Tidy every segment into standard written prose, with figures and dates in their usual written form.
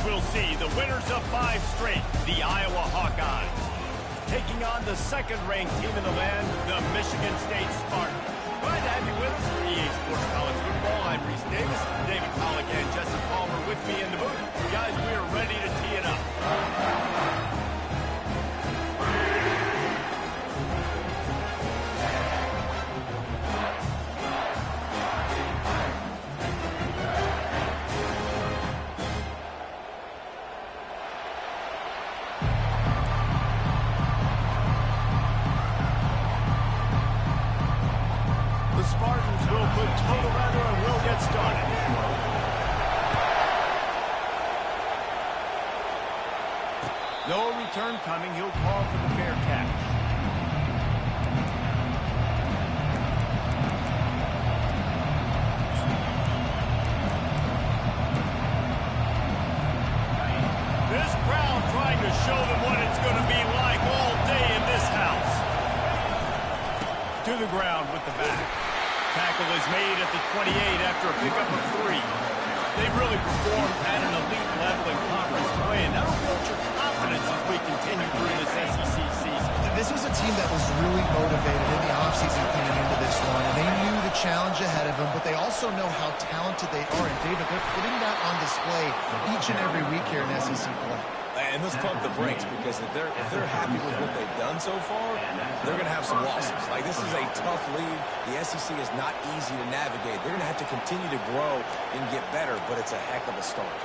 we'll see the winners of 5 straight, the Iowa Hawkeyes, taking on the second-ranked team in the land, the Michigan State Spartans. Glad to have you with us for EA Sports College Football. I'm Reese Davis, David Pollack, and Jesse Palmer with me in the booth. Guys, we are ready to tee it up. Spartans will put total rather and will get started. No return coming. He'll call for the fair catch. This crowd trying to show them what it's going to be like all day in this house. To the ground with the back. Tackle is made at the 28 after a pickup of 3. They've really performed at an elite level in conference play, and that'll build your confidence as we continue through this SEC season. This was a team that was really motivated in the offseason coming into this one, and they knew the challenge ahead of them, but they also know how talented they are. And, David, they're putting that on display each and every week here in SEC play. And let's pump the brakes, because if they're happy with what they've done so far, they're going to have some losses. Like, this is a tough league. The SEC is not easy to navigate. They're going to have to continue to grow and get better, but it's a heck of a start.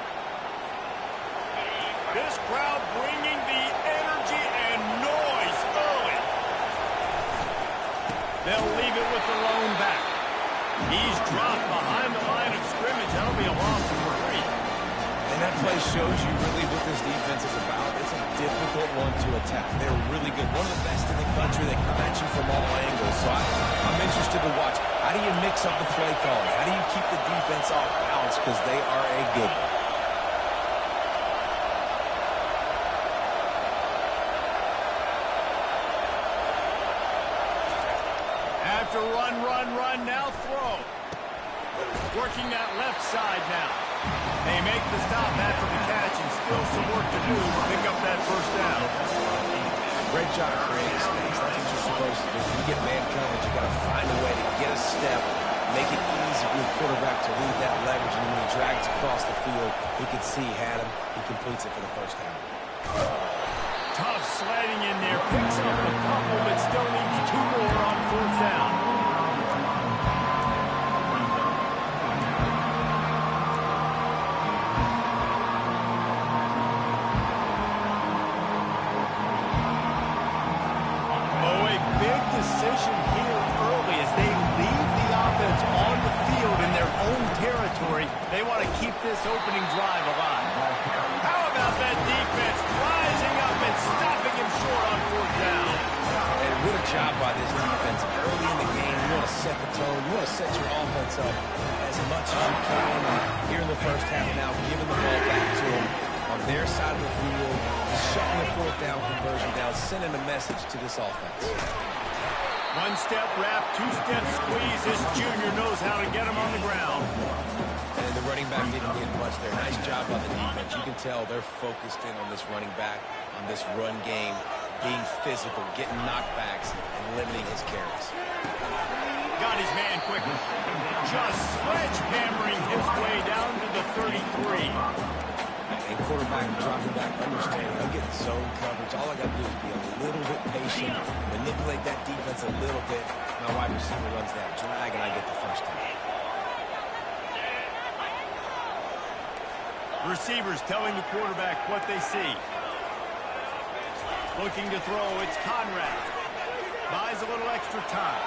This crowd bringing the energy and noise early. They'll leave it with the lone back. He's dropped behind the line of scrimmage. That'll be a loss of 3. And that play shows you really what this defense is about. It's a difficult one to attack. They're really good. One of the best in the country. They come at you from all angles. So I'm interested to watch. How do you mix up the play calling? How do you keep the defense off balance? Because they are a good one. After run, now throw. Working that left side now. They make the stop after the catch, and still some work to do to pick up that first down. Great job creating space. That's what you're supposed to do. When you get man coverage, you got to find a way to get a step, make it easy for your quarterback to read that leverage, and when he drags across the field, he can see he had him. He completes it for the first down. Tough sliding in there, picks up a couple, but still needs 2 more on 4th down. Decision here early as they leave the offense on the field in their own territory. They want to keep this opening drive alive. How about that defense rising up and stopping him short on 4th down? And what a job by this defense. Early in the game, you want to set the tone. You want to set your offense up as much as you can. And here in the first half now, giving the ball back to them on their side of the field, shutting the 4th down conversion down, sending a message to this offense. 1-step wrap, 2-step squeeze. This junior knows how to get him on the ground. And the running back didn't get much there. Nice job by the defense. You can tell they're focused in on this running back, on this run game, being physical, getting knockbacks, and limiting his carries. Got his man quickly. Just sledgehammering his way down to the 33. And quarterback dropping back, understanding, I'm getting zone coverage. All I got to do is be a little bit patient, manipulate that defense a little bit. My wide receiver runs that drag, and I get the first down. Receivers telling the quarterback what they see. Looking to throw, it's Conrad. Buys a little extra time.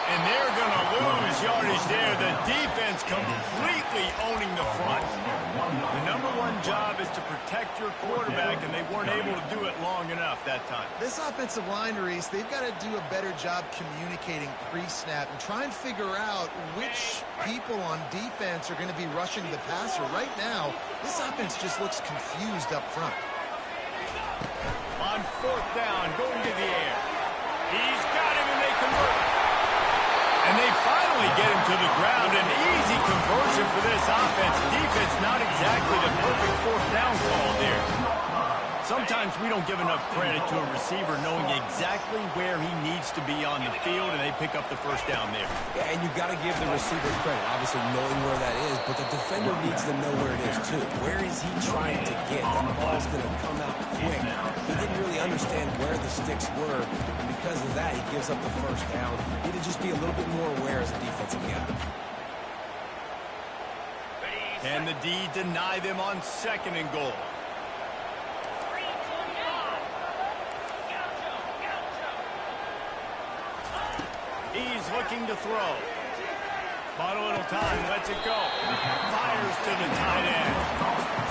And they're going to lose yardage there. The defense completely owning the front. The number 1 job is to protect your quarterback, and they weren't able to do it long enough that time. This offensive line, Reese, they've got to do a better job communicating pre-snap and try and figure out which people on defense are going to be rushing the passer. Right now, this offense just looks confused up front. On 4th down, going to the air. He's got him, and they convert. And they finally get him to the ground. An easy conversion for this offense. Defense not exactly called there. Sometimes we don't give enough credit to a receiver knowing exactly where he needs to be on the field, and they pick up the first down there. Yeah, and you got to give the receiver credit, obviously knowing where that is, but the defender needs to know where it is too. Where is he trying to get? That ball's going to come out quick. He didn't really understand where the sticks were, and because of that, he gives up the first down. He need to just be a little bit more aware as a defensive guy. And the D deny them on 2nd and goal. He's looking to throw. Bought a little time, lets it go. Fires to the tight end.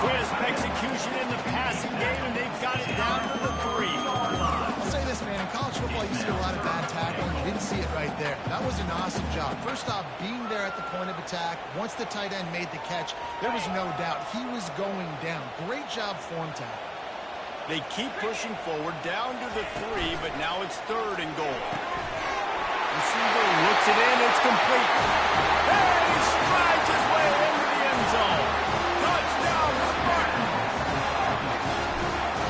Crisp execution in the passing game, and they've got it down to the 3. I'll say this, man. In college football, you see a lot of bad tackling. You didn't see it right there. That was an awesome job. First off, being there at the point of attack. Once the tight end made the catch, there was no doubt he was going down. Great job form tackle. They keep pushing forward down to the 3, but now it's 3rd and goal. Receiver looks it in, it's complete. And he strides his way into the end zone. Touchdown, Spartans!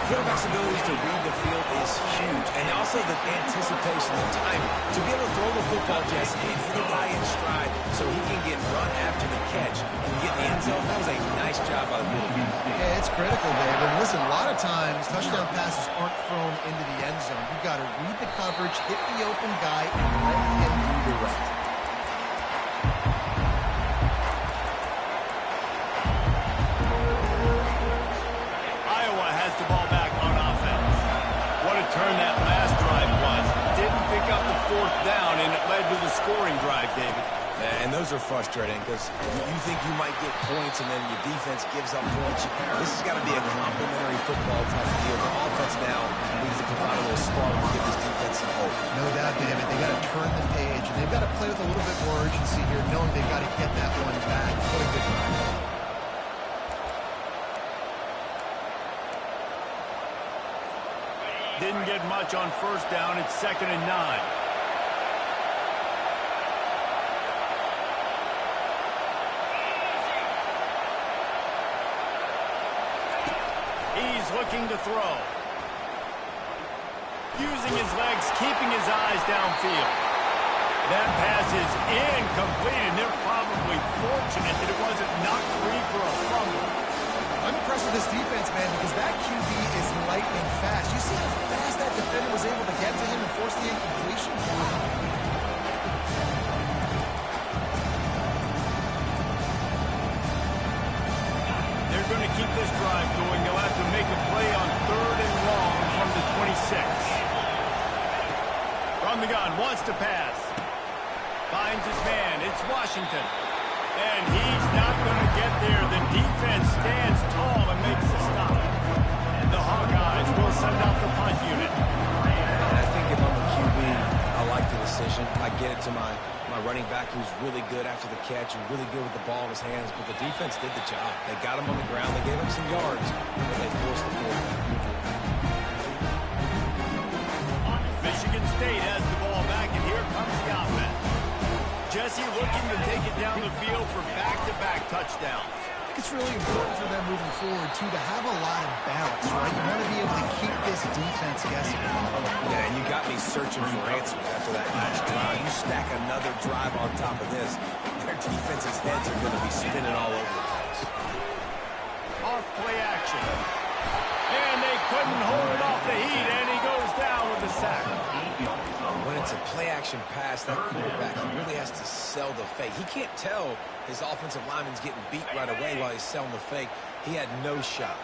Quarterback's ability to read the field is huge, and also the anticipation, the time to be able to throw the football, Jesse, and hit a guy in stride so he can get run after the catch and get in the end zone. That was a nice job by the quarterback. Yeah, it's critical, David. And listen, a lot of times touchdown passes aren't thrown into the end zone. You've got to read the coverage, hit the open guy, and let him do the rest. Iowa has the ball back on offense. What a turn that last drive was. Didn't pick up the 4th down, and it led to the scoring drive, David. And those are frustrating because you think you might get points and then your defense gives up points. This has got to be a complimentary football type of deal. The offense now needs to provide a little spark to give this defense some hope. No doubt, David. They got to turn the page, and they've got to play with a little bit more urgency here, knowing they've got to get that one back. What a good drive. Didn't get much on 1st down. It's 2nd and 9. He's looking to throw. Using his legs, keeping his eyes downfield. That pass is incomplete, and they're probably fortunate that it wasn't knocked free for a fumble. I'm impressed with this defense, man, because that QB is lightning fast. You see how fast that defender was able to get to him and force the incompletion? They're going to keep this drive going. They'll have to make a play on 3rd and long from the 26. From the gun, wants to pass. Finds his man. It's Washington. And he's not going to get there. The defense stands tall and makes the stop. The Hawkeyes will send out the punt unit. And I think if I'm a QB, I like the decision. I get it to my running back who's really good after the catch and really good with the ball in his hands, but the defense did the job. They got him on the ground. They gave him some yards, and they forced the 4th down. Michigan State has the ball back, and here comes the offense. Jesse looking to take it down the field for back-to-back touchdowns. I think it's really important for them moving forward, too, to have a lot of balance, right? You want to be able to keep this defense guessing. Yeah, and you got me searching for answers after that last drive. You stack another drive on top of this, their defense's heads are going to be spinning all over the place. Off play action. And they couldn't hold it off the heat, and he goes down with the sack. When it's a play-action pass, that quarterback, he really has to sell the fake. He can't tell his offensive lineman's getting beat right away while he's selling the fake. He had no shot.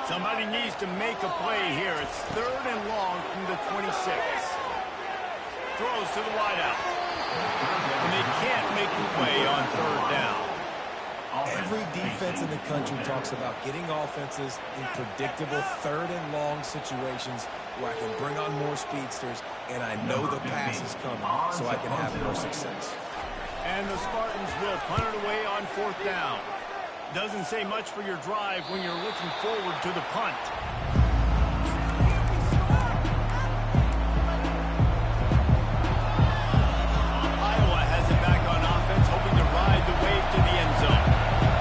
Somebody needs to make a play here. It's 3rd and long from the 26. Throws to the wideout. And they can't make the play on 3rd down. Every defense in the country talks about getting offenses in predictable 3rd and long situations where I can bring on more speedsters and I know the pass is coming so I can have more success. And the Spartans will punt it away on 4th down. Doesn't say much for your drive when you're looking forward to the punt. Iowa has it back on offense, hoping to ride the wave to the end zone.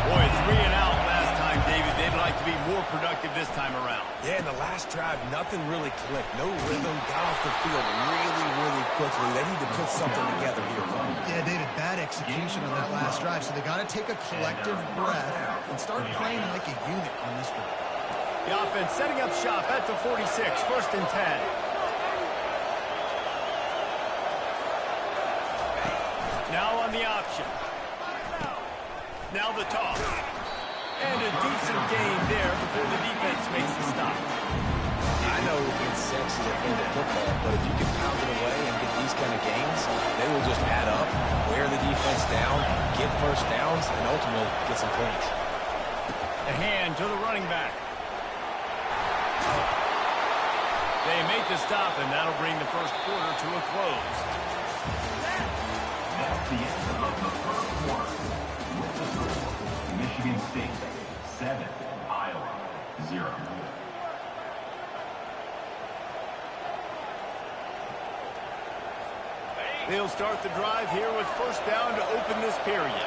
Boy, 3 and out last time, David. They'd like to be more productive Yeah, in the last drive, nothing really clicked. No rhythm, got off the field really quickly. They need to put something together here. Yeah, David, bad execution on that last drive, so they got to take a collective breath and start playing like a unit on this one. The offense setting up shop at the 46, 1st and 10. Now on the option. Now the toss. And a decent gain there before the defense makes the stop. I know it's sexy to play the football, but if you can pound it away and get these kind of gains, they will just add up, wear the defense down, get first downs, and ultimately get some points. A hand to the running back. They make the stop, and that'll bring the first quarter to a close. That's the end of the first quarter. With the score, Michigan State 7, Iowa 0. They'll start the drive here with 1st down to open this period.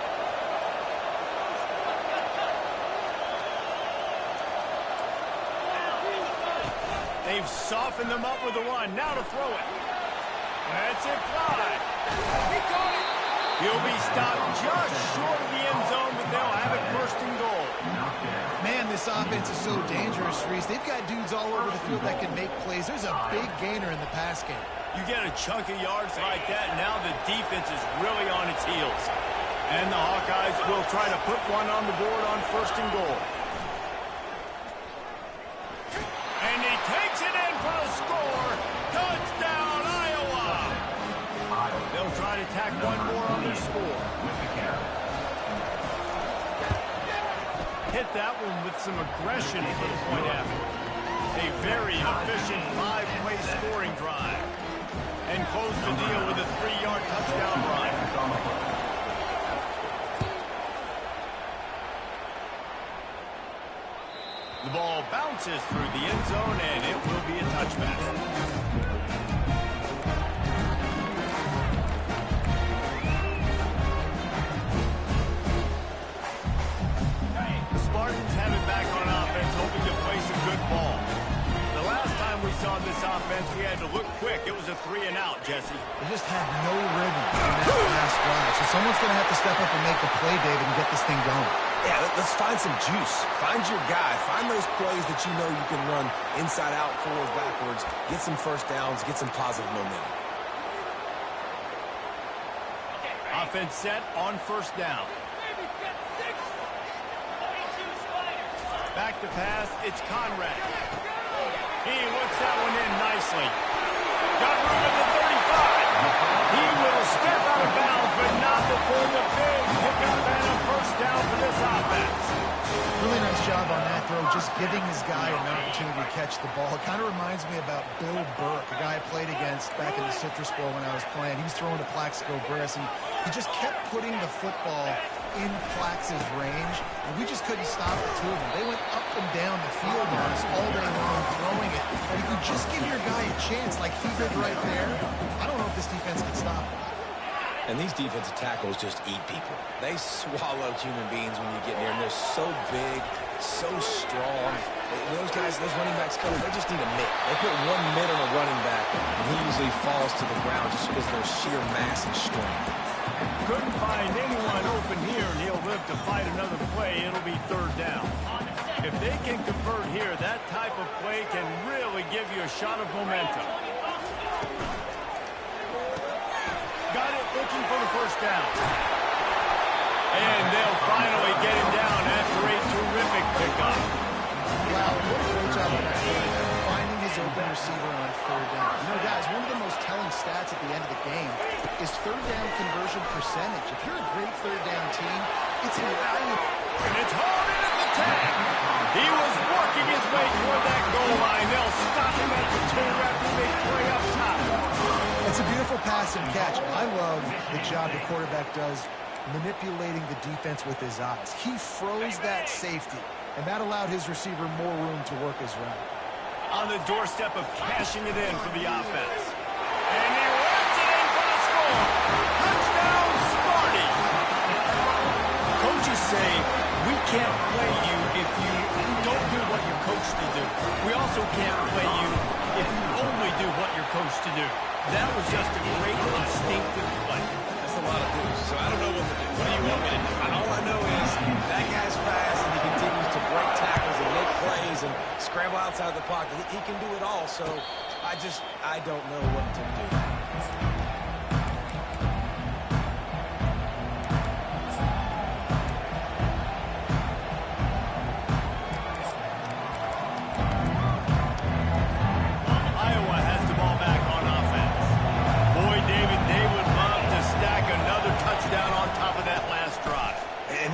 They've softened them up with a run. Now to throw it. That's it, fly. He caught it. He'll be stopped just short of the end zone, but they'll have it 1st and goal. Man, this offense is so dangerous, Reese. They've got dudes all over the field that can make plays. There's a big gainer in the pass game. You get a chunk of yards like that, now the defense is really on its heels. And the Hawkeyes will try to put one on the board on 1st and goal. And he takes it in for the score. Touchdown, Iowa! They'll try to tack one more on their score. Hit that one with some aggression for the point after. A very efficient 5-play scoring drive. And close the deal with a 3-yard touchdown run. The ball bounces through the end zone, and it will be a touchback. The Spartans have it back on offense, hoping to play some good ball. The last time we saw this offense, we had to look quick. It was a 3-and-out, Jesse. They just had no rhythm in that last drive. So someone's going to have to step up and make a play, David, and get this thing going. Yeah, let's find some juice. Find your guy. Find those plays that you know you can run inside out, forward, backwards. Get some first downs. Get some positive momentum. Offense set on 1st down. Back to pass. It's Conrad. He works that one in nicely. Got room at the 35. He will step out of bounds, but not before the big pickup and a 1st down for this offense. Really nice job on that throw, just giving his guy an opportunity to catch the ball. It kind of reminds me about Bill Burke, a guy I played against back in the Citrus Bowl when I was playing. He was throwing to Plaxico Burress, and he just kept putting the football in Plax's range, and we just couldn't stop the two of them. They went up and down the field on us all day long throwing it. And if you just give your guy a chance like he did right there, I don't know if this defense can stop him. And these defensive tackles just eat people. They swallow human beings when you get near them. They're so big, so strong. Those guys, those running backs, they just need a mitt. They put one mitt on a running back, and he usually falls to the ground just because of their sheer mass and strength. Couldn't find anyone open here, and he'll live to fight another play. It'll be 3rd down. If they can convert here, that type of play can really give you a shot of momentum. Got it, looking for the 1st down. And they'll finally get him down after a terrific pickup. Wow, what a great job on that play. Finding his open receiver on 3rd down. You know, guys, one of the most telling stats at the end of the game is 3rd down conversion percentage. If you're a great 3rd down team, it's invaluable. And it's hauled in at the 10. He was working his way toward that goal line. They'll stop him at the 2 after the big play up top. It's a beautiful pass and catch. I love the job the quarterback does manipulating the defense with his eyes. He froze that safety, and that allowed his receiver more room to work his route. On the doorstep of cashing it in for the offense. And he runs it in for the score. Touchdown, Sparty. Coaches say, we can't play you if you don't do what you're coached to do. We We also can't play you if you only do what you're coached to do. That was just a great instinctive play. That's a lot of dudes, so I don't know what to do. What do you want me to do? All I know is that guy's fast, and he continues to break tackles and make plays and scramble outside the pocket. He can do it all, so I don't know what to do.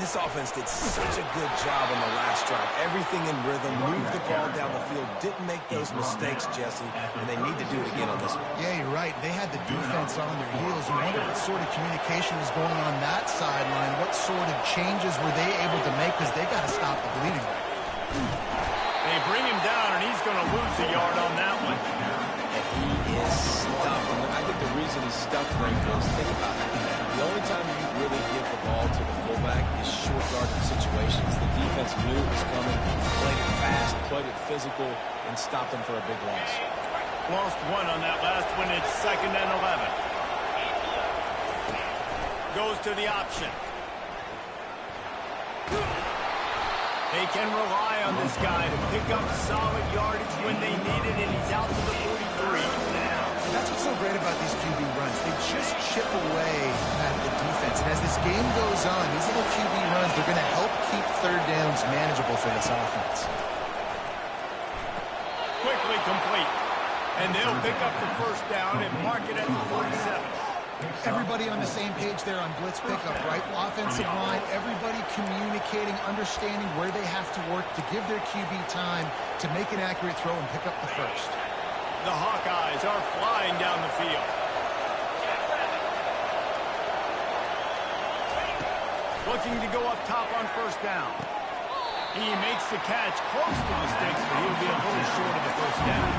This offense did such a good job on the last drive. Everything in rhythm, moved the ball down the field, didn't make those mistakes, Jesse, and they need to do it again on this one. Yeah, you're right. They had the defense on their heels. You wonder what sort of communication was going on that sideline. What sort of changes were they able to make, because they got to stop the bleeding right. They bring him down, and he's going to lose a yard on that one. And he is stuffed. And I think the reason he's stuffed there is, think about it. The only time you really give the ball to the fullback is short yardage situations. The defense knew it was coming, played it fast, played it physical, and stopped them for a big loss. Lost one on that last one. It's 2nd and 11. Goes to the option. They can rely on this guy to pick up solid yardage when they need it, and he's out to the 43. That's what's so great about these QB runs. They just chip away at the defense. And as this game goes on, these little QB runs, they're going to help keep third downs manageable for this offense. Quickly complete. And they'll pick up the first down and mark it at the 47. Everybody on the same page there on blitz pickup, right? Offensive line, everybody communicating, understanding where they have to work to give their QB time to make an accurate throw and pick up the first. The Hawkeyes are flying down the field. Looking to go up top on first down. He makes the catch close to the sticks, but he'll be a little short of the first down.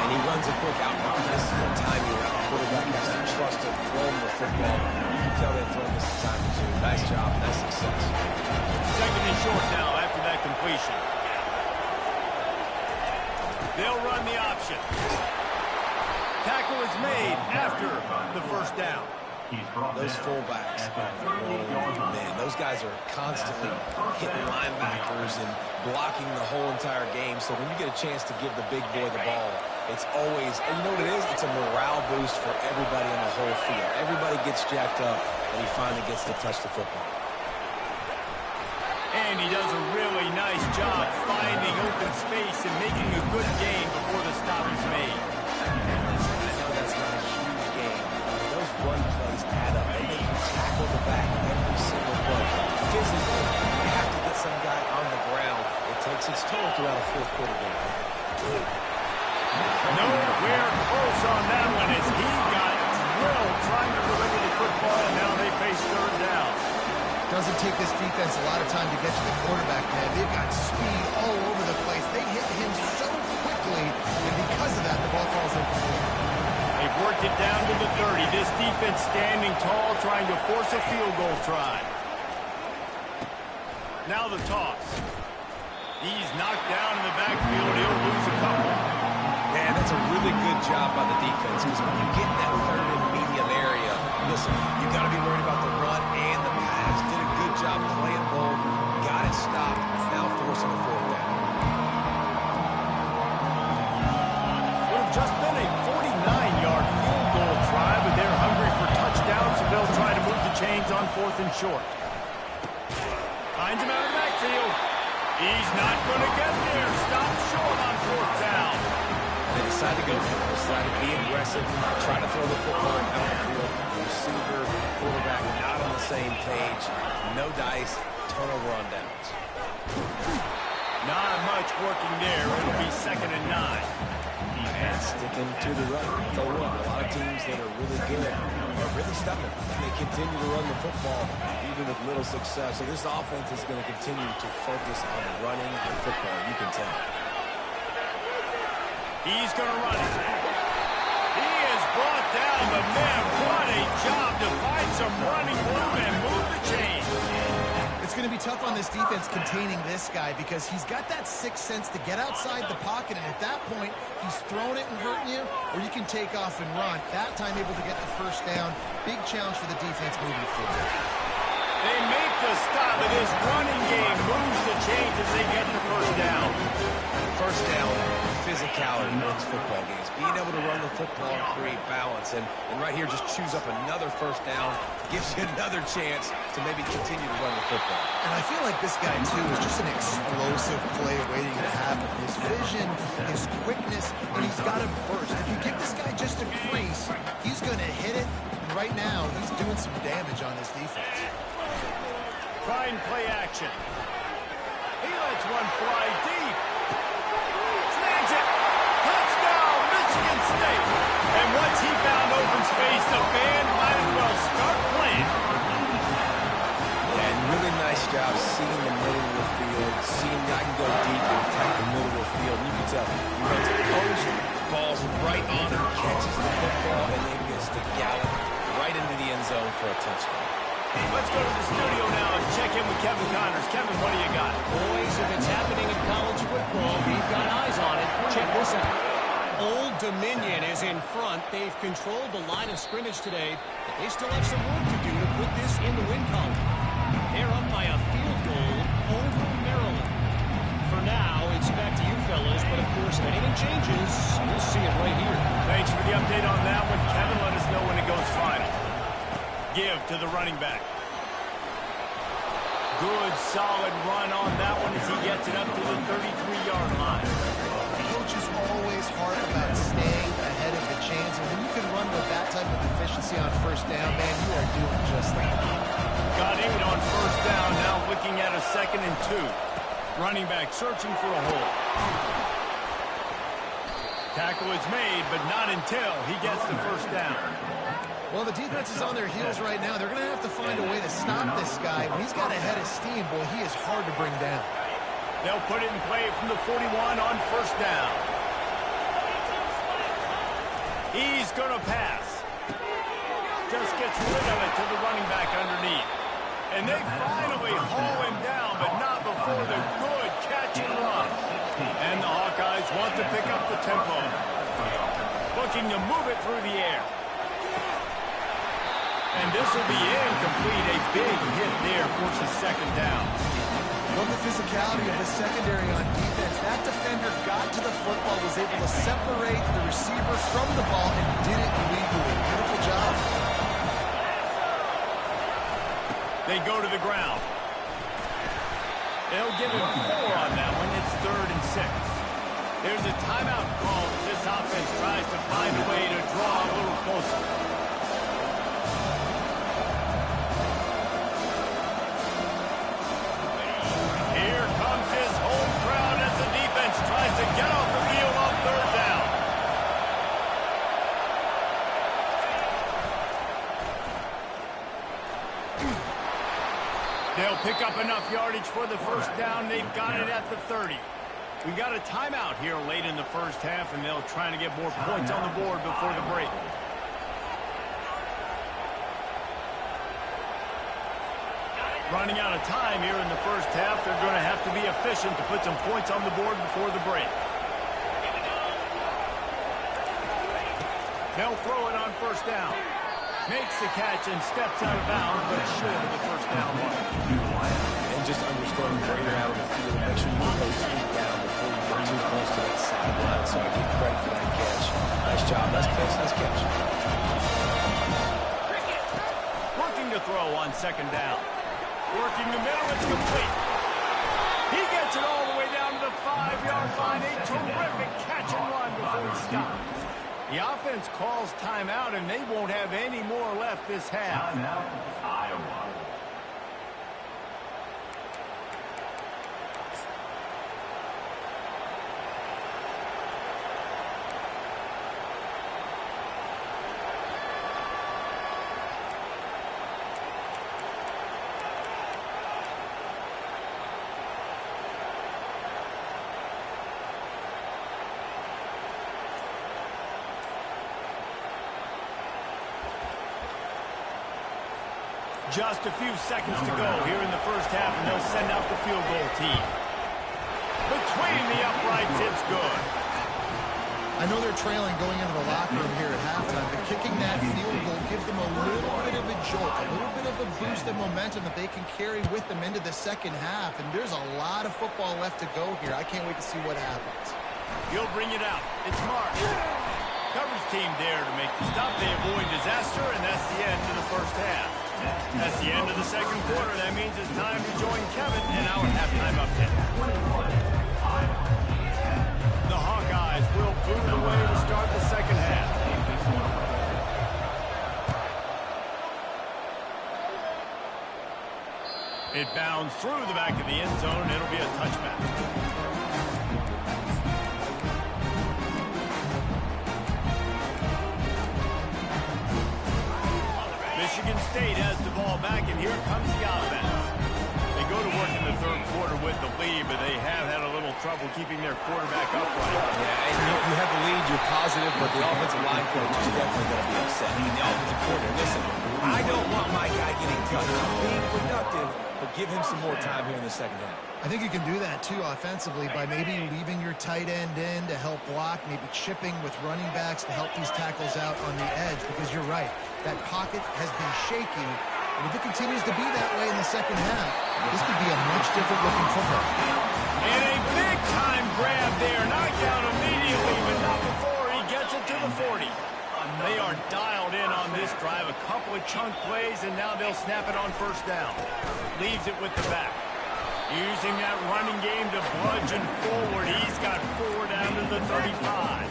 And he runs a quick out route. This is a timing route. The quarterback has to trust him, throw him the football. You can tell they've thrown this time or two. Nice job, nice success. 2nd and short now after that completion. They'll run the option. Tackle is made after the first down. Those fullbacks, man, those guys are constantly hitting linebackers and blocking the whole entire game. So when you get a chance to give the big boy the ball, it's always, and you know what it is? It's a morale boost for everybody on the whole field. Everybody gets jacked up, and he finally gets to touch the football. And he does a really nice job finding open space and making a good gain before the stop is made. I know that's not a huge gain, but those run plays add up. They make you tackle the back every single play. Physically, you have to get some guy on the ground. It takes its toll throughout a fourth quarter game. Nowhere close on that one as he got drilled trying to deliver the football, and now they face third down. Doesn't take this defense a lot of time to get to the quarterback, man. They've got speed all over the place. They hit him so quickly, and because of that, the ball falls incomplete. They've worked it down to the 30. This defense standing tall, trying to force a field goal try. Now the toss. He's knocked down in the backfield. He'll lose a couple. Man, that's a really good job by the defense, because when you get in that third and medium area, listen, you got to be worried about the run and the pass. Did a good job playing both, got it stopped, now forcing a fourth down. Would have just been a 49-yard field goal try, but they're hungry for touchdowns, so they'll try to move the chains on 4th and short. Finds him out of the backfield. He's not going to get there. Stopped short on 4th down. They decide to go for it. Decide to be aggressive, try to throw the football down the field. The receiver, quarterback not on the same page. No dice, turnover on downs. Not much working there. It'll be 2nd and 9. And sticking to the run. Tell you what, a lot of teams that are really good are really stubborn. And they continue to run the football even with little success. So this offense is going to continue to focus on running the football. You can tell. He's going to run it. He is brought down, but man, what a job to find some running room and move the chain. It's It's going to be tough on this defense containing this guy because he's got that sixth sense to get outside the pocket, and at that point, he's throwing it and hurting you, or you can take off and run. That time able to get the first down. Big challenge for the defense moving forward. They make the stop, and this running game moves the chains as they get the first down. First down, physicality wins football games. Being able to run the football and create balance. And right here, just choose up another first down. Gives you another chance to maybe continue to run the football. And I feel like this guy, too, is just an explosive play waiting to happen. His vision, his quickness, and he's got him first. If you give this guy just a crease, he's going to hit it. And right now, he's doing some damage on this defense. Try and play action. He lets one fly deep. Snags it. Touchdown, Michigan State. And once he found open space, the band might as well start playing. And really nice job seeing the middle of the field, seeing I can go deep and attack the middle of the field. You can tell he runs a post, ball's right on him, catches the football, and then gets to gallop right into the end zone for a touchdown. Let's go to the studio now and check in with Kevin Connors. Kevin, what do you got? Boys, if it's happening in college football, we've got eyes on it. Check this out. Old Dominion is in front. They've controlled the line of scrimmage today, but they still have some work to do to put this in the win column. They're up by a field goal over Maryland. For now, it's back to you fellas, but of course, if anything changes, you'll see it right here. Thanks for the update on that one. Kevin, let us know when it goes final. Give to the running back. Good, solid run on that one as he gets it up to the 33-yard line. Coach is always hard about staying ahead of the chains, and when you can run with that type of efficiency on first down, man, you are doing just that. Got it on first down, now looking at a 2nd and 2. Running back searching for a hole. Tackle is made, but not until he gets the first down. Well, the defense is on their heels right now. They're going to have to find a way to stop this guy. When he's got a head of steam, boy, he is hard to bring down. They'll put it in play from the 41 on first down. He's going to pass. Just gets rid of it to the running back underneath. And they finally haul him down, but not before the good catch and run. And the Hawkeyes want to pick up the tempo. Looking to move it through the air. And this will be incomplete. A big hit there forces 2nd down. Love the physicality of the secondary on defense. That defender got to the football, was able to separate the receiver from the ball, and did it legally. Beautiful job. They go to the ground. They'll give him 4 on that one. It's 3rd and 6. There's a timeout call as this offense tries to find a way to draw a little closer. Here comes his home crowd as the defense tries to get off the field on 3rd down. They'll pick up enough yardage for the first down. They've got it at the 30. We got a timeout here late in the first half, and they'll try to get more points on the board before the break. Running out of time here in the first half. They're going to have to be efficient to put some points on the board before the break. They'll throw it on first down. Makes the catch and steps out of bounds, but short of the first down line. And just understanding where you're out of the field. Make sure you get those feet down before you get too close to that sideline. So I give credit for that catch. Nice job. Nice pass. Nice catch. Working to throw on 2nd down. Working the middle. It's complete. He gets it all the way down to the 5-yard line. A terrific catch and run before he stops. The offense calls timeout, and they won't have any more left this half. Timeout, Iowa. Just a few seconds to go here in the first half, and they'll send out the field goal team. Between the uprights, it's good. I know they're trailing going into the locker room here at halftime, but kicking that field goal gives them a little bit of a jolt, a little bit of a boost of momentum that they can carry with them into the second half, and there's a lot of football left to go here. I can't wait to see what happens. He'll bring it out. It's Mark. Coverage team there to make the stop. They avoid disaster, and that's the end of the first half. That's the end of the second quarter. That means it's time to join Kevin in our halftime update. The Hawkeyes will boot away to start the second half. It bounds through the back of the end zone, and it'll be a touchback. Michigan State has the ball back, and here comes the offense. They go to work in the third quarter with the lead, but they have had a little trouble keeping their quarterback upright. Yeah, and you have the lead, you're positive, but the offensive line coach is definitely going to be upset. I mean, the offensive coordinator, listen, I don't want my guy getting touched. I'm being productive, but give him some more time here in the second half. I think you can do that, too, offensively, by maybe leaving your tight end in to help block, maybe chipping with running backs to help these tackles out on the edge, because you're right. That pocket has been shaky, and if it continues to be that way in the second half, this could be a much different looking football. And a big-time grab there. Knocked out immediately, but not before he gets it to the 40. They are dialed in on this drive. A couple of chunk plays, and now they'll snap it on first down. Leaves it with the back. Using that running game to bludgeon forward. He's got 4 down to the 35.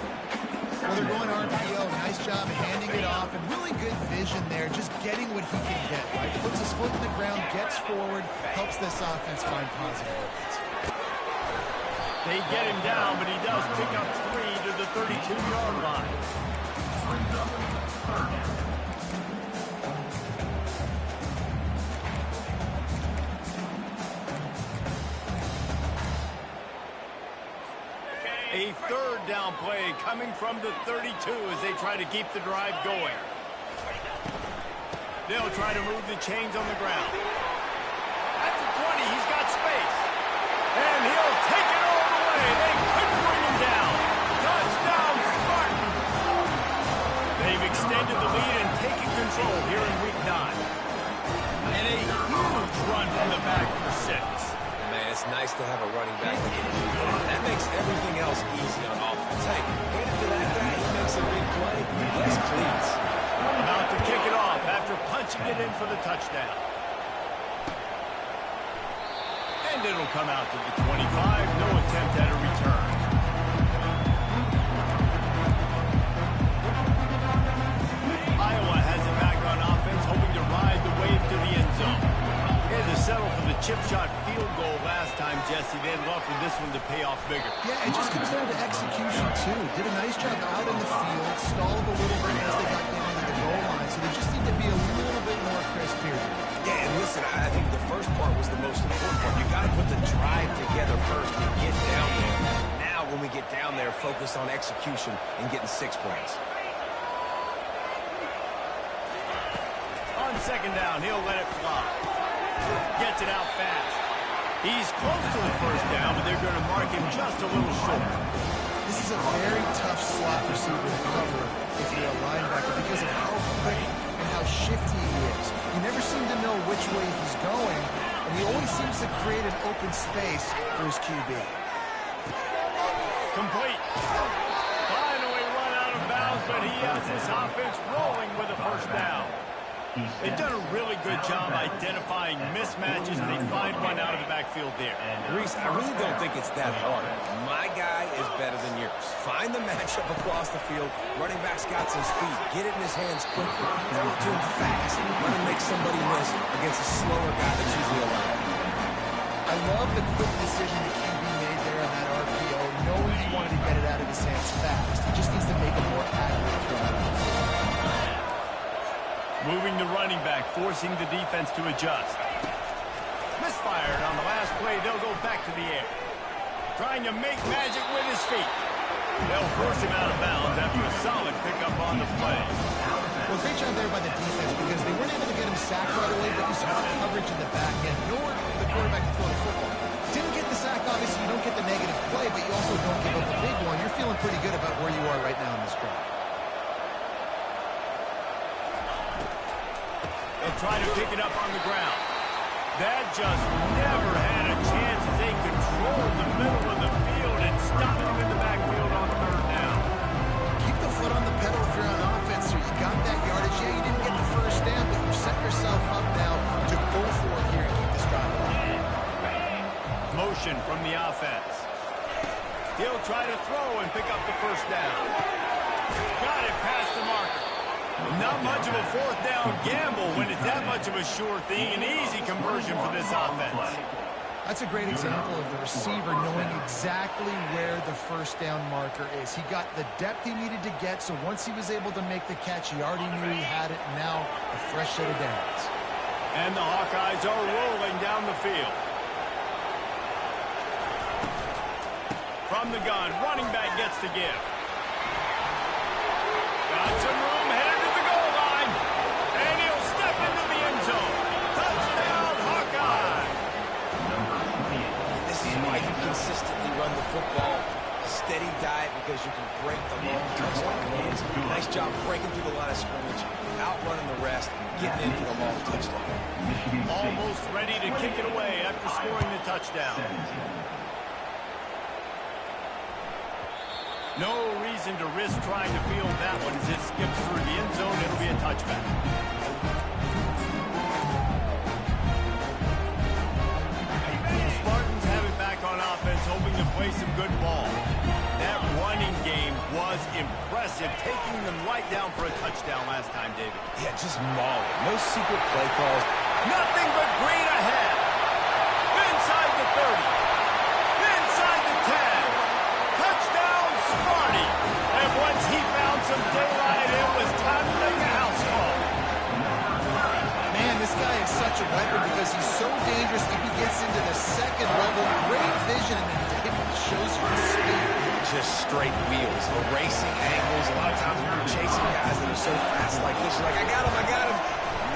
Well, they're going RPO. Nice job handing it off, and really good vision there, just getting what he can get, right? Puts his foot in the ground, gets forward, helps this offense find positive opens. They get him down, but he does pick up 3 to the 32-yard line. A third down play coming from the 32 as they try to keep the drive going. They'll try to move the chains on the ground. At the 20, he's got space. And he'll take it all the way. They couldn't bring him down. Touchdown, Spartans! They've extended the lead and taken control here in Week 9. And a huge run from the back for 6. Man, it's nice to have a running back that can do that. That makes everything else easy on offense. Hey, hand it to that guy. He makes a big play. Yes, please. About to kick it off after punching it in for the touchdown. And it'll come out to the 25. No attempt at a return. Iowa has it back on offense, hoping to ride the wave to the end zone. They had to settle for the chip shot field goal last time, Jesse. They'd love for this one to pay off bigger. Yeah, it just comes down to execution, too. Did a nice job out in the field, stalled a little bit as they got down to the goal line, so they just need to be a little bit more crisp here. Yeah, and listen, I think the first part was the most important part. You got to put the drive together first and get down there. Now, when we get down there, focus on execution and getting 6 points. On second down, he'll let it fly. Gets it out fast. He's close to the first down, but they're going to mark him just a little short. This is a very tough slot receiver to cover if you're a linebacker because of how quick and how shifty he is. You never seem to know which way he's going, and he always seems to create an open space for his QB. Complete. Finally run out of bounds, but he has his offense rolling with a first down. They've done a really good job identifying mismatches, and they find one out of the backfield there. Reese, I really don't think it's that hard. My guy is better than yours. Find the matchup across the field. Running back's got some speed. Get it in his hands quickly. Throw it to him fast. Let him make somebody miss against a slower guy that's usually alive. I love the quick decision the QB made there on that RPO, knowing he wanted to get it out of his hands fast. He just needs to make a more accurate throw. Moving the running back, forcing the defense to adjust. Misfired on the last play. They'll go back to the air. Trying to make magic with his feet. They'll force him out of bounds after a solid pickup on the play. Well, great job there by the defense because they weren't able to get him sacked right away, but you saw the coverage in the back end. Nor the quarterback to throw the football. Didn't get the sack, obviously you don't get the negative play, but you also don't give up the big one. You're feeling pretty good about where you are right now in this drive. They'll try to pick it up on the ground. That just never had a chance as they controlled the middle of the field and stopped him in the backfield on third down. Keep the foot on the pedal if you're on offense here. You got that yardage. Yeah, you didn't get the first down, but you set yourself up now to go for it here and keep this drive alive. Motion from the offense. He'll try to throw and pick up the first down. Got it past the marker. Not much of a fourth down gamble when it's that much of a sure thing. An easy conversion for this offense. That's a great example of the receiver knowing exactly where the first down marker is. He got the depth he needed to get, so once he was able to make the catch, he already knew he had it. Now a fresh set of downs. And the Hawkeyes are rolling down the field. From the gun, running back gets the give. Got some room, headed to the goal line. And he'll step into the end zone. Touchdown, Hawkeye. This is why you consistently run the football. A steady diet because you can break the long touchdown runs. Nice job breaking through the line of scrimmage, outrunning the rest, getting into the long touchdown. Almost ready to kick it away after scoring the touchdown. No reason to risk trying to field that one as it skips through the end zone. It'll be a touchback. The Spartans have it back on offense, hoping to play some good ball. That running game was impressive, taking them right down for a touchdown last time, David. Yeah, just mauling. No secret play calls. Nothing but green ahead. Inside the 30. Inside the 10. Touchdown, Sparty. And once he found some daylight, it was time to make a house call. Man, this guy is such a weapon because he's so dangerous if he gets into the second level. Great vision, and then David shows you his speed. Just straight wheels, erasing angles. A lot of times when you're chasing guys that are so fast like this, you're like, I got him, I got him.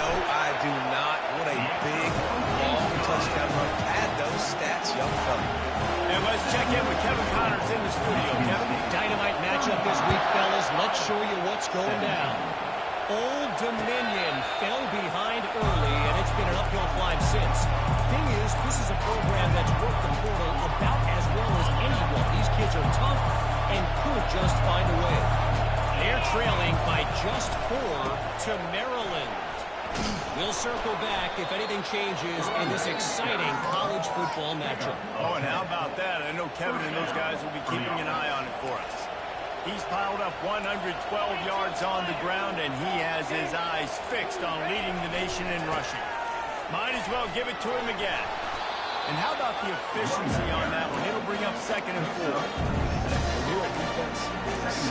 No, I do not. What a big, long touchdown run. Add those stats, young fella. And let's check in with Kevin Connors in the studio. Kevin? Dynamite matchup this week, fellas. Let's show you what's going down. Old Dominion fell behind early, and it's been an uphill climb since. Thing is, this is a program that's worked the portal about as well as anyone. These kids are tough and could just find a way. They're trailing by just 4 to Maryland. We'll circle back if anything changes in this exciting college football matchup. Oh, and how about that? I know Kevin and those guys will be keeping an eye on it for us. He's piled up 112 yards on the ground, and he has his eyes fixed on leading the nation in rushing. Might as well give it to him again. And how about the efficiency on that one? It'll bring up 2nd and 4. When you're a defense,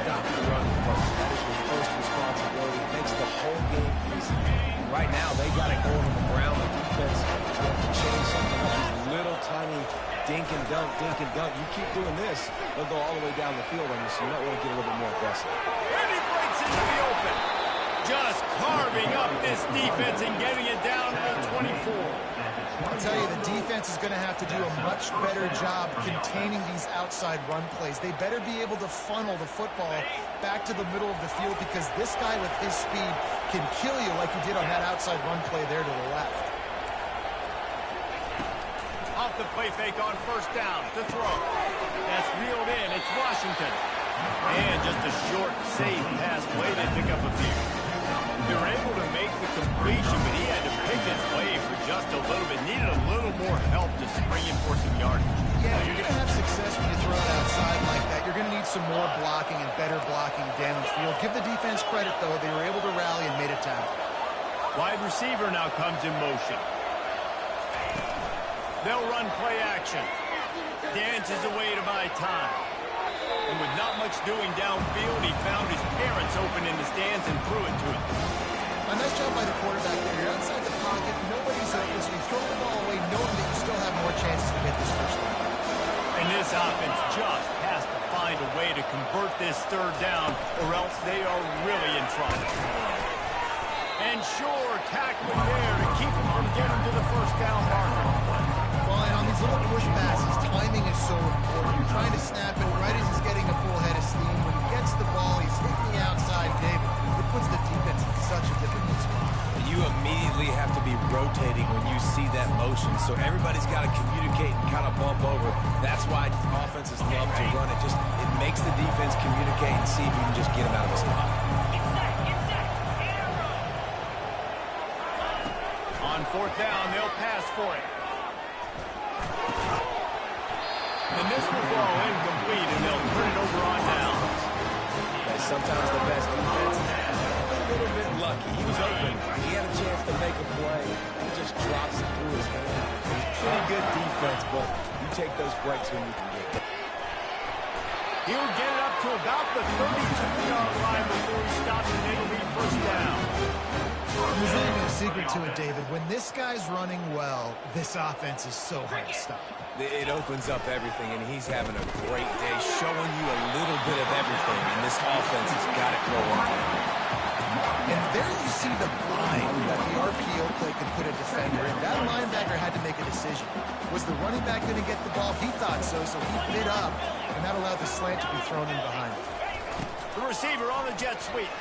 stop the run first. That is your first responsibility. It makes the whole game easy. And right now, they got it going on the ground. The defense is going to change something up. These little tiny dink and dunk, dink and dunk. You keep doing this, they'll go all the way down the field on you, so you might want to get a little bit more aggressive. And he breaks into the open. Just carving up this defense and getting it down to the 24. I'll tell you, the defense is going to have to do a much better job containing these outside run plays. They better be able to funnel the football back to the middle of the field because this guy with his speed can kill you like he did on that outside run play there to the left. Off the play fake on first down to throw. That's reeled in. It's Washington. And just a short, safe pass play. They pick up a few. They were able to make the completion, but he had to pick his way for just a little bit. Needed a little more help to spring in for some yardage. Yeah, you're going to have success when you throw it outside like that. You're going to need some more blocking and better blocking downfield. Give the defense credit, though. They were able to rally and made a tackle. Wide receiver now comes in motion. They'll run play action. Dances away to buy time. And with not much doing downfield, he found his parents open in the stands and threw it to him. A nice job by the quarterback there. You're outside the pocket. Nobody's open, so you throw the ball away knowing that you still have more chances to hit this first down. And this offense just has to find a way to convert this third down, or else they are really in trouble. And sure, tackling there to keep him from getting to the first down marker. Well, and on these little push passes, timing is so important. You're trying to snap it right as he's getting a full head of steam. When he gets the ball, he's hitting the outside, David. It puts the defense in such a difficult spot. You immediately have to be rotating when you see that motion, so everybody's got to communicate and kind of bump over. That's why offenses love to run it. It makes the defense communicate and see if you can just get them out of the spot. On fourth down, they'll pass for it. And this will fall incomplete, and they'll turn it over on down. Sometimes the best defense is a little bit lucky. He was open. He had a chance to make a play. He just drops it through his hand. It's pretty good defense, but you take those breaks when you can get it. He'll get it up to about the 32-yard line before he stops, and it'll be first down. There's really no secret to it, David. When this guy's running well, this offense is so hard to stop. It opens up everything, and he's having a great day, showing you a little bit of everything, and this offense has got it going. And there you see the blind that the RPO play could put a defender in. That linebacker had to make a decision. Was the running back going to get the ball? He thought so, so he bid up, and that allowed the slant to be thrown in behind him. The receiver on the jet sweep.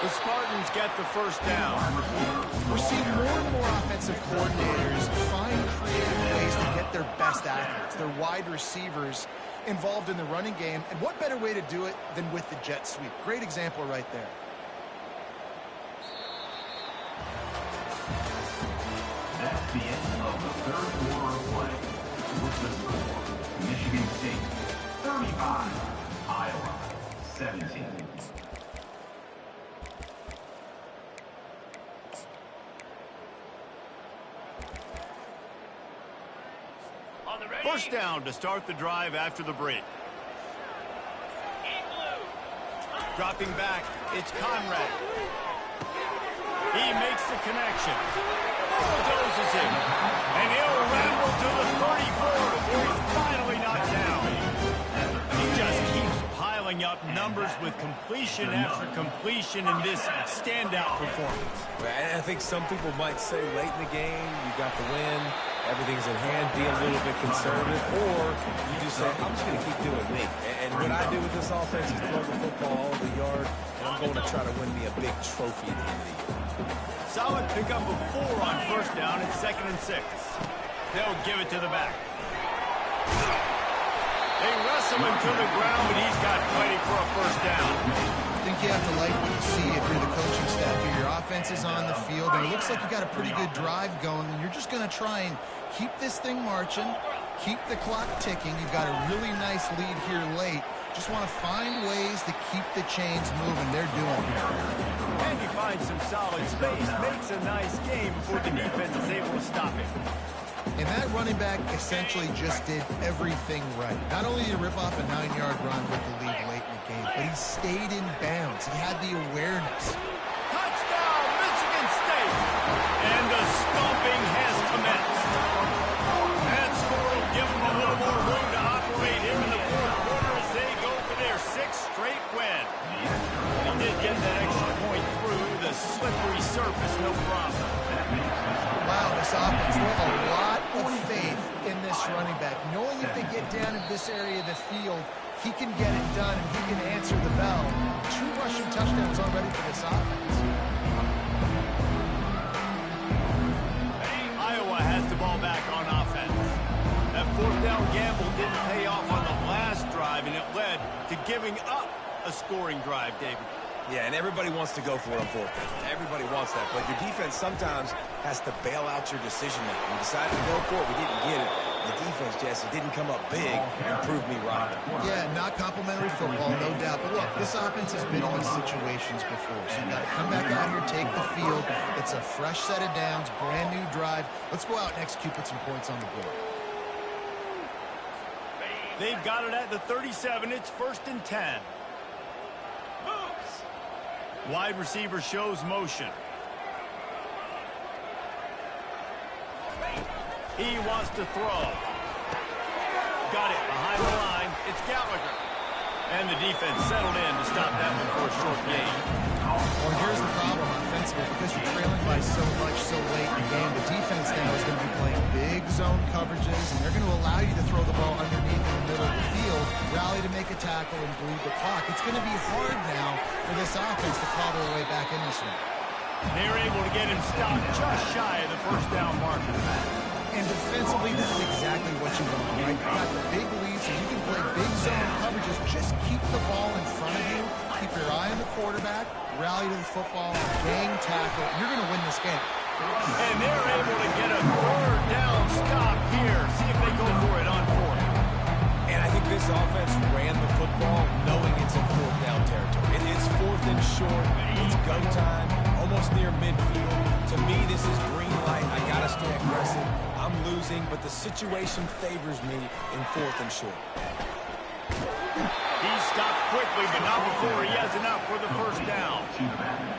The Spartans get the first down. We're seeing more and more offensive coordinators find creative ways to get their best athletes, their wide receivers, involved in the running game. And what better way to do it than with the jet sweep? Great example right there. That's the end of the third quarter of play. With the score, Michigan State 35, Iowa 17. First down to start the drive after the break. Dropping back, it's Conrad. He makes the connection. Bulldozes him. And he'll ramble to the 34 before he's finally knocked down. He just keeps piling up numbers with completion after completion in this standout performance. I think some people might say late in the game, you got the win, everything's in hand, be a little bit conservative, or you just say, I'm just going to keep doing me. And what I do with this offense is throw the football all the yard, and I'm going to try to win me a big trophy at the end of the year. Solid pickup of 4 on first down. It's 2nd and 6. They'll give it to the back. They wrestle him to the ground, but he's got plenty for a first down. I think you have to like what you see if you're the coaching staff here. Your offense is on the field, and it looks like you got a pretty good drive going, and you're just going to try and keep this thing marching, keep the clock ticking. You've got a really nice lead here late. Just want to find ways to keep the chains moving. They're doing it. And he finds some solid space, makes a nice game before the defense is able to stop him. And that running back essentially just did everything right. Not only did he rip off a 9-yard run with the lead late in the game, but he stayed in bounds. He had the awareness. Touchdown, Michigan State! And the stomping has commenced. That score will give them a little more room to operate here in the fourth quarter as they go for their 6th straight win. They did get that extra point through the slippery surface, no problem. Wow, this offense, they have a lot of faith in this running back. Knowing if they get down in this area of the field, he can get it done and he can answer the bell. 2 rushing touchdowns already for this offense. Iowa has the ball back on offense. That 4th down gamble didn't pay off on the last drive, and it led to giving up a scoring drive, David. Yeah, and everybody wants to go for it on 4th down. Everybody wants that, but your defense sometimes has to bail out your decision making. We decided to go for it, we didn't get it. The defense, Jesse, didn't come up big and prove me right. Yeah, not complimentary football, no doubt. But look, this offense has been in these situations before. So you got to come back out here, take the field. It's a fresh set of downs, brand new drive. Let's go out and execute, put some points on the board. They've got it at the 37. It's 1st and 10. Wide receiver shows motion. He wants to throw. Got it behind the line. It's Gallagher. And the defense settled in to stop that one for a short gain. Well, here's the problem offensively. Because you're trailing by so much so late in the game, the defense now is going to be playing big zone coverages, and they're going to allow you to throw the ball underneath in the middle of the field, rally to make a tackle, and bleed the clock. It's going to be hard now for this offense to claw their way back in this one. They're able to get him stopped just shy of the first down marker. And defensively, this is exactly what you want, right? You've got the big lead, so you can play big zone coverages. Just keep the ball in front of you. Keep your eye on the quarterback. Rally to the football. Gang tackle. You're going to win this game. And they're able to get a third down stop here. See if they go for it on fourth. And I think this offense ran the football knowing it's in fourth down territory. It's fourth and short. It's go time. Almost near midfield. To me, this is green light. I got to stay aggressive. I'm losing, but the situation favors me in fourth and short. He stopped quickly, but not before he has enough for the first down.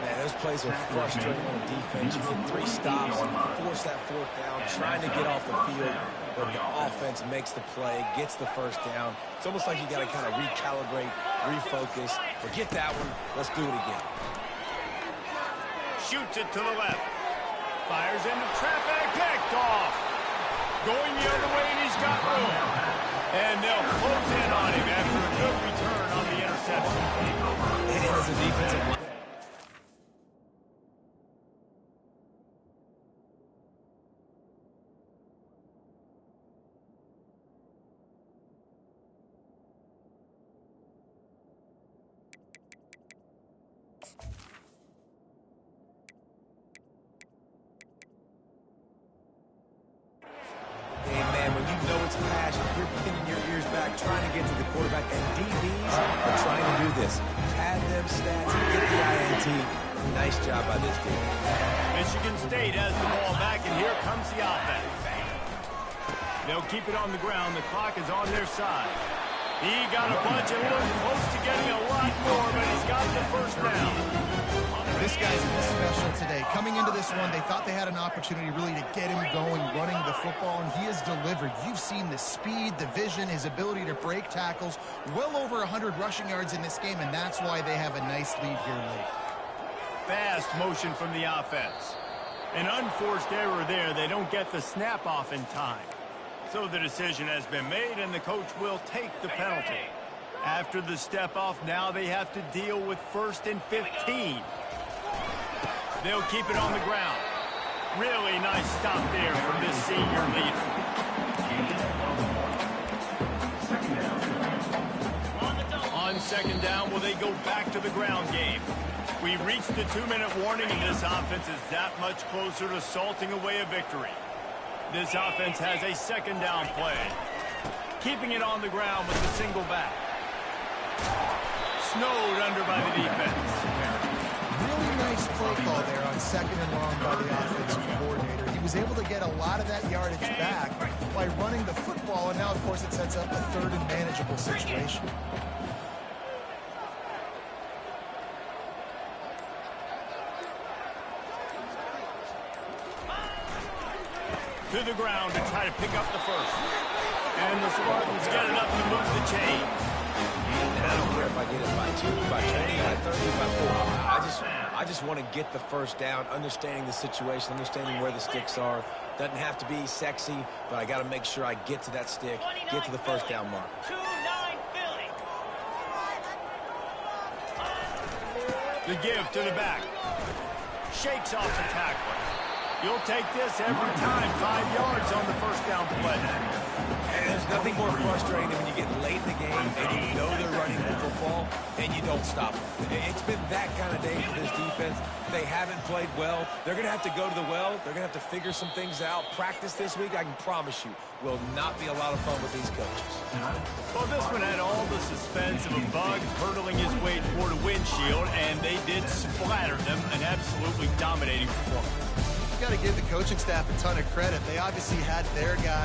Man, those plays are frustrating on the defense. You get 3 stops, force that fourth down, trying to get off the field, but the offense makes the play, gets the first down. It's almost like you got to kind of recalibrate, refocus. Forget that one. Let's do it again. Shoots it to the left. Fires into traffic. Picked off. Going the other way, and he's got room. And they'll close in on him after a good return on the interception. And as a defensive line. You're pinning your ears back, trying to get to the quarterback, and DBs are trying to do this. Pad them stats, get the INT. Nice job by this team. Michigan State has the ball back, and here comes the offense. They'll keep it on the ground. The clock is on their side. He got a bunch and looked close to getting a lot more, but he's got the first down. This guy's been special today. Coming into this one, they thought they had an opportunity really to get him going, running the football, and he has delivered. You've seen the speed, the vision, his ability to break tackles. Well over 100 rushing yards in this game, and that's why they have a nice lead here late. Fast motion from the offense. An unforced error there. They don't get the snap off in time. So the decision has been made, and the coach will take the penalty. After the step off, now they have to deal with 1st and 15. They'll keep it on the ground. Really nice stop there from this senior leader. On second down, will they go back to the ground game? We've reached the 2-minute warning, and this offense is that much closer to salting away a victory. This offense has a second down play. Keeping it on the ground with the single back. Snowed under by the defense. Really nice play call there on second and long by the offensive coordinator. He was able to get a lot of that yardage back by running the football, and now, of course, it sets up a 3rd and manageable situation. To the ground to try to pick up the first. And the Spartans get enough to move the chain. And I don't care if I get it by 2, by 20, by 30, by 4. I just want to get the first down, understanding the situation, understanding where the sticks are. Doesn't have to be sexy, but I got to make sure I get to that stick, get to the first down mark. The give to the back. Shakes off the tackler. You'll take this every time. 5 yards on the first down play. And there's nothing more frustrating than when you get late in the game and you know they're running the football and you don't stop them. It's been that kind of day for this defense. They haven't played well. They're going to have to go to the well. They're going to have to figure some things out. Practice this week, I can promise you, will not be a lot of fun with these coaches. Well, this one had all the suspense of a bug hurtling his way toward a windshield, and they did splatter them, an absolutely dominating performance. Got to give the coaching staff a ton of credit. They obviously had their guys